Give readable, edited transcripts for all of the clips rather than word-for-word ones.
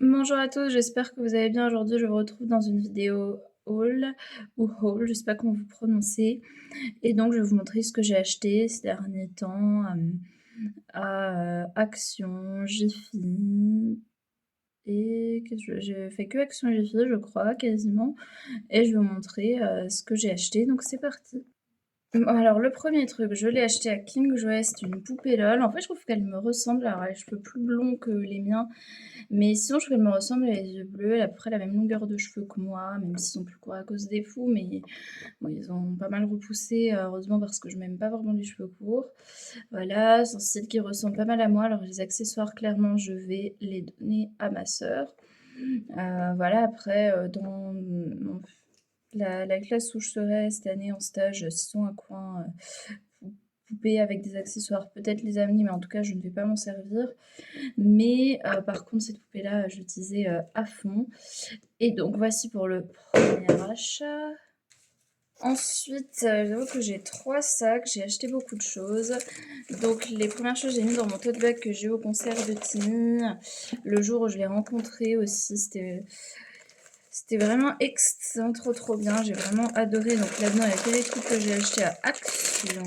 Bonjour à tous, j'espère que vous allez bien. Aujourd'hui, je vous retrouve dans une vidéo haul ou haul, je sais pas comment vous prononcez. Et donc, je vais vous montrer ce que j'ai acheté ces derniers temps à Action, Jiffy. Et j'ai fait que Action et Jiffy, je crois, quasiment. Et je vais vous montrer ce que j'ai acheté. Donc, c'est parti. Alors, le premier truc, je l'ai acheté à King Jouet, c'est une poupée LOL. En fait, je trouve qu'elle me ressemble. Alors, elle a les cheveux plus blonds que les miens. Mais sinon, je trouve qu'elle me ressemble, elle a les yeux bleus, elle a à peu près la même longueur de cheveux que moi, même s'ils sont plus courts à cause des fous, mais bon, ils ont pas mal repoussé, heureusement, parce que je m'aime pas vraiment les cheveux courts. Voilà, c'est un style qui ressemble pas mal à moi. Alors, les accessoires, clairement, je vais les donner à ma sœur. Voilà, après, dans la classe où je serai cette année en stage, s'ils ont un coin poupée avec des accessoires, peut-être les amener, mais en tout cas, je ne vais pas m'en servir. Mais par contre, cette poupée-là, je l'utilisais à fond. Et donc, voici pour le premier achat. Ensuite, j'avoue que j'ai 3 sacs, j'ai acheté beaucoup de choses. Donc, les premières choses, j'ai mis dans mon tote bag que j'ai eu au concert de Timmy. Le jour où je l'ai rencontré aussi, c'était vraiment excellent, trop bien. J'ai vraiment adoré. Donc là-dedans, il y a que des trucs que j'ai acheté à Action.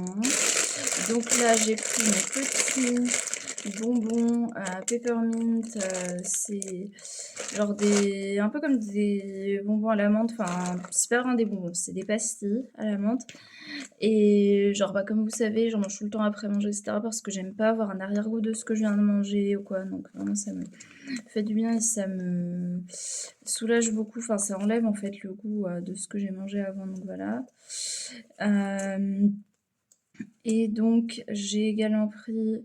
Donc là, j'ai pris mes petits bonbons à peppermint. C'est genre un peu comme des bonbons à la menthe. Enfin, c'est pas vraiment des bonbons, c'est des pastilles à la menthe. Et genre, bah, comme vous savez, j'en mange tout le temps après manger, etc. Parce que j'aime pas avoir un arrière-goût de ce que je viens de manger ou quoi. Donc vraiment, ça me fait du bien et ça me soulage beaucoup. Enfin, ça enlève en fait le goût de ce que j'ai mangé avant. Donc voilà. Et donc, j'ai également pris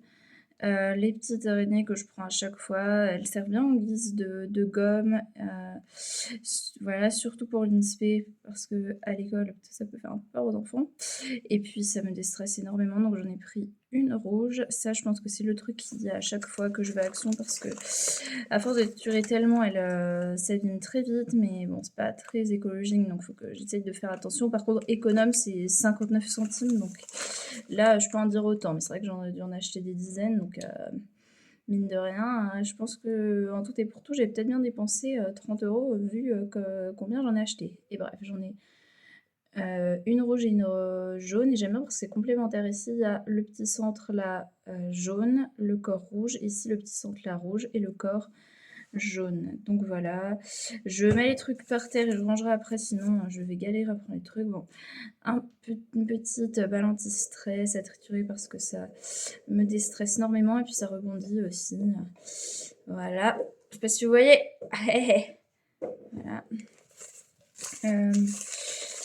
les petites araignées que je prends à chaque fois. Elles servent bien en guise de gomme. Voilà, surtout pour l'INSPE, parce que à l'école, ça peut faire un peu peur aux enfants. Et puis, ça me déstresse énormément, donc j'en ai pris une rouge. Ça, je pense que c'est le truc qui dit à chaque fois que je vais à Action, parce que à force de durer tellement, elle s'abîme très vite, mais bon, c'est pas très écologique, donc faut que j'essaye de faire attention. Par contre, économe, c'est 59 centimes, donc là, je peux en dire autant, mais c'est vrai que j'en ai dû en acheter des dizaines, donc mine de rien, je pense que en tout et pour tout, j'ai peut-être bien dépensé 30 € vu combien j'en ai acheté. Et bref, j'en ai une rouge et une jaune, et j'aime bien parce que c'est complémentaire. Ici, il y a le petit centre là jaune, le corps rouge, ici le petit centre là rouge et le corps jaune. Donc voilà, je mets les trucs par terre et je rangerai après, sinon je vais galérer à prendre les trucs. Bon, une petite balle anti-stress à triturer parce que ça me déstresse énormément et puis ça rebondit aussi. Voilà, je sais pas si vous voyez. Voilà.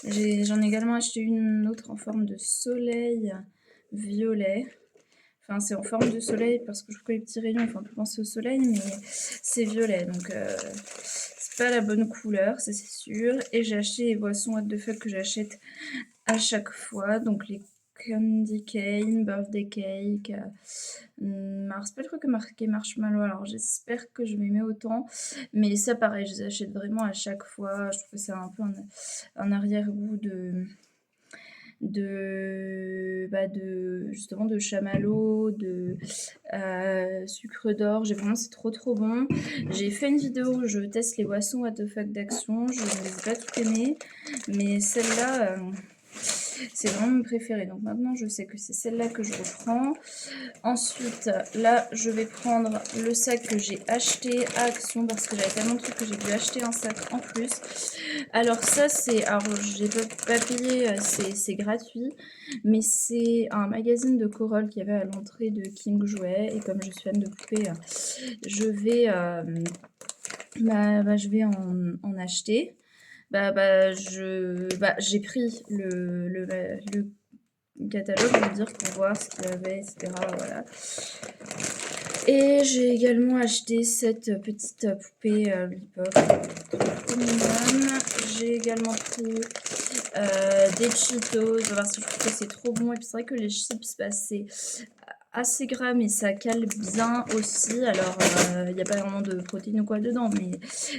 J'en ai également acheté une autre en forme de soleil violet. Enfin, c'est en forme de soleil parce que je trouve que les petits rayons font un peu penser au soleil, mais c'est violet, donc c'est pas la bonne couleur, ça c'est sûr. Et j'ai acheté les boissons what the fuck que j'achète à chaque fois, donc les candy cane, birthday cake, c'est pas le truc marqué marshmallow, alors j'espère que je m'aimais autant, mais ça pareil, je les achète vraiment à chaque fois. Je trouve que c'est un peu un arrière-goût justement de chamallow, de sucre d'orge. Et vraiment, c'est trop bon. J'ai fait une vidéo où je teste les boissons what the fuck d'Action. Je ne les ai pas toutes aimées, mais celle-là, c'est vraiment mon préféré. Donc maintenant, je sais que c'est celle-là que je reprends. Ensuite, là, je vais prendre le sac que j'ai acheté à Action parce que j'avais tellement de trucs que j'ai dû acheter un sac en plus. Alors ça, alors j'ai pas payé, c'est gratuit, mais c'est un magazine de Corolle qu'il y avait à l'entrée de King Jouet, et comme je suis fan de poupées, je vais, je vais en acheter. J'ai pris le catalogue, je veux dire, pour voir ce qu'il y avait, etc. Voilà. Et j'ai également acheté cette petite poupée Lollipop, trop mignonne. J'ai également pris des Cheetos, parce que je trouve que c'est trop bon. Et puis c'est vrai que les chips, c'est assez gras, mais ça cale bien aussi. Alors, il n'y a pas vraiment de protéines ou quoi dedans, mais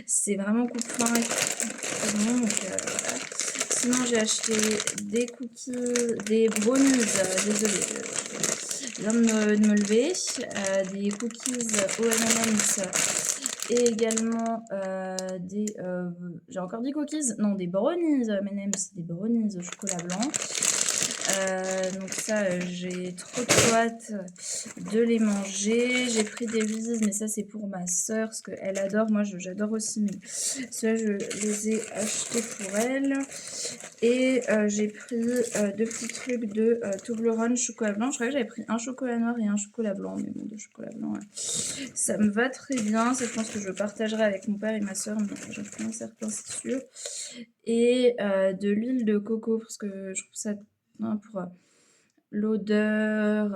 c'est vraiment coup de faim et très bon. Donc, voilà. Sinon, j'ai acheté des cookies, des brownies, désolée, je viens de me lever, des cookies aux M&M's et également, j'ai encore dit cookies? Non, des brownies, M&M's, des brownies au chocolat blanc. Donc ça, j'ai trop hâte de les manger. J'ai pris des Reese's, mais ça, c'est pour ma sœur, parce qu'elle adore. Moi, j'adore aussi, mais ceux-là, je les ai achetés pour elle. Et j'ai pris 2 petits trucs de Toblerone chocolat blanc. Je crois que j'avais pris un chocolat noir et un chocolat blanc, mais bon, de chocolat blanc, ouais. Ça me va très bien. Ça, je pense que je partagerai avec mon père et ma sœur, mais j'en ferai un certain, c'est sûr. Et de l'huile de coco, parce que je trouve ça pour l'odeur,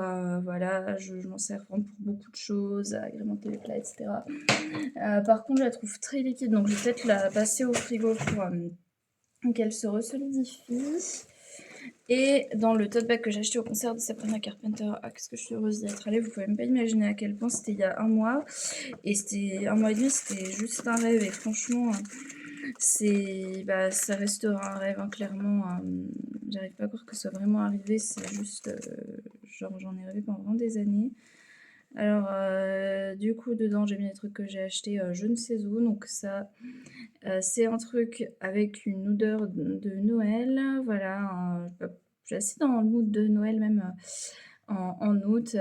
voilà, je m'en sers vraiment pour beaucoup de choses, à agrémenter les plats, etc. Par contre, je la trouve très liquide, donc je vais peut-être la passer au frigo pour qu'elle se resolidifie. Et dans le tote bag que j'ai acheté au concert de Sabrina Carpenter, qu'est-ce que je suis heureuse d'y être allée, vous pouvez même pas imaginer à quel point c'était il y a un mois. Et c'était 1 mois et demi, c'était juste un rêve. Et franchement, ça restera un rêve, hein, clairement. J'arrive pas à croire que ce soit vraiment arrivé. C'est juste, genre, j'en ai rêvé pendant vraiment des années. Alors, du coup, dedans, j'ai mis les trucs que j'ai achetés je ne sais où. Donc ça, c'est un truc avec une odeur de Noël. Voilà, je suis assez dans le mood de Noël même en août.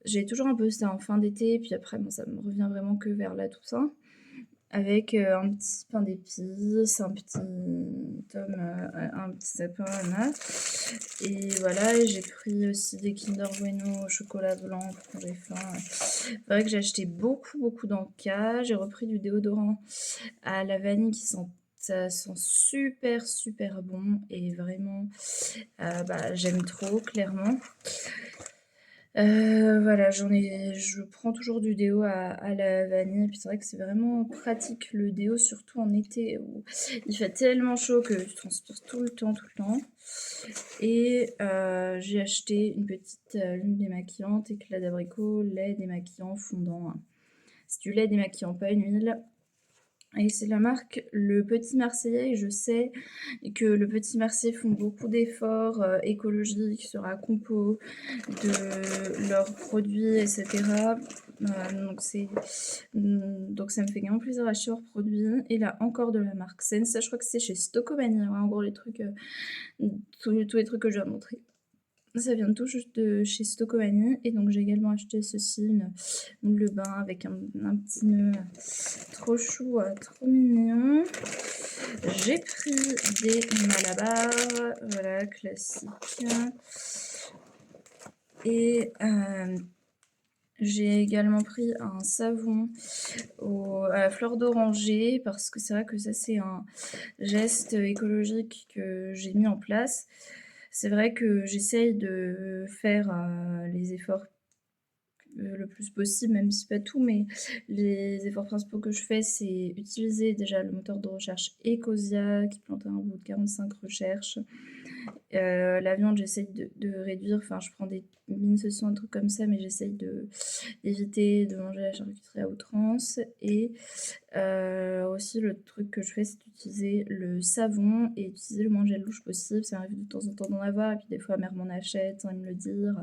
J'ai toujours un peu ça en fin d'été. Puis après, bon, ça me revient vraiment que vers la Toussaint. Avec un petit pain d'épices, un petit un petit sapin à natte. Et voilà, et j'ai pris aussi des Kinder Bueno au chocolat blanc pour quand j'ai faim. C'est vrai que j'ai acheté beaucoup d'Anka. J'ai repris du déodorant à la vanille ça sent super bon. Et vraiment, j'aime trop, clairement. Voilà, je prends toujours du déo à la vanille, puis c'est vrai que c'est vraiment pratique le déo, surtout en été où il fait tellement chaud que tu transpires tout le temps. Et j'ai acheté une petite lune démaquillante, éclat d'abricot, lait démaquillant fondant. C'est du lait démaquillant, pas une huile. Et c'est la marque Le Petit Marseillais, et je sais que Le Petit Marseillais font beaucoup d'efforts écologiques sur la compo de leurs produits, etc. Donc ça me fait vraiment plaisir d'acheter leurs produits. Et là encore de la marque Sense, ça je crois que c'est chez Stocomania, en gros les trucs, tous les trucs que je viens de montrer. Ça vient tout juste de chez Stocomanie. Et donc j'ai également acheté ceci, une le bain avec un petit nœud trop chou, trop mignon. J'ai pris des Malabar, voilà, classique. Et j'ai également pris un savon à la fleur d'oranger, parce que c'est vrai que ça, c'est un geste écologique que j'ai mis en place. C'est vrai que j'essaye de faire les efforts le plus possible, même si pas tout, mais les efforts principaux que je fais, c'est utiliser déjà le moteur de recherche Ecosia, qui plante un bout de 45 recherches. La viande, j'essaye de réduire, enfin, je prends des mini saucissons, un truc comme ça, mais j'essaye d'éviter de manger la charcuterie à outrance. Et aussi, le truc que je fais, c'est d'utiliser le savon et d'utiliser le moins gel douche possible. Ça m'arrive de temps en temps d'en avoir, et puis des fois, ma mère m'en achète sans me le dire,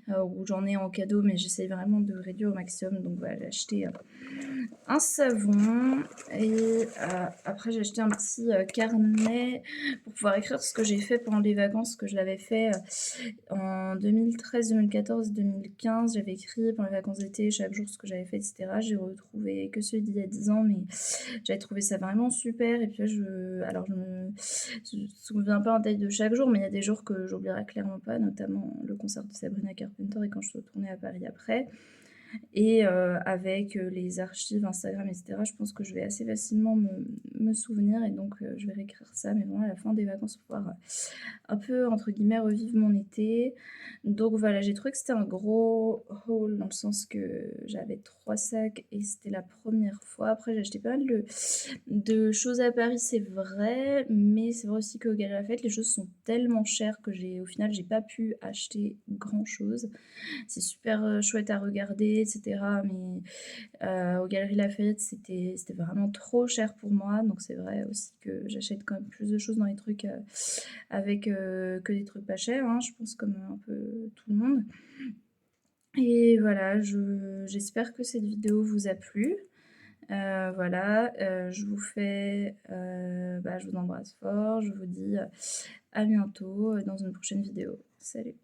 ou j'en ai en cadeau, mais j'essaye vraiment de réduire au maximum. Donc voilà, j'ai acheté un savon, et après j'ai acheté un petit carnet pour pouvoir écrire ce que j'ai fait pendant les vacances, que je l'avais fait en 2013, 2014, 2015. J'avais écrit pendant les vacances d'été chaque jour ce que j'avais fait, etc. J'ai retrouvé que celui d'il y a 10 ans, mais j'avais trouvé ça vraiment super. Et puis là, je me souviens pas en détail de chaque jour, mais il y a des jours que j'oublierai clairement pas, notamment le concert de Sabrina Carpenter et quand je suis retournée à Paris après. Et avec les archives Instagram, etc., je pense que je vais assez facilement me souvenir, et donc je vais réécrire ça, mais vraiment à la fin des vacances pour pouvoir un peu, entre guillemets, revivre mon été. Donc voilà, j'ai trouvé que c'était un gros haul, dans le sens que j'avais 3 sacs et c'était la première fois. Après, j'ai acheté pas mal de choses à Paris, c'est vrai, mais c'est vrai aussi qu'au Galeries Lafayette, les choses sont tellement chères que au final, j'ai pas pu acheter grand chose. C'est super chouette à regarder, etc. Mais aux Galeries Lafayette, c'était vraiment trop cher pour moi. Donc c'est vrai aussi que j'achète quand même plus de choses dans les trucs avec que des trucs pas chers, hein, je pense, comme un peu tout le monde. Et voilà, j'espère que cette vidéo vous a plu. Voilà, je vous embrasse fort, je vous dis, à bientôt, dans une prochaine vidéo. Salut.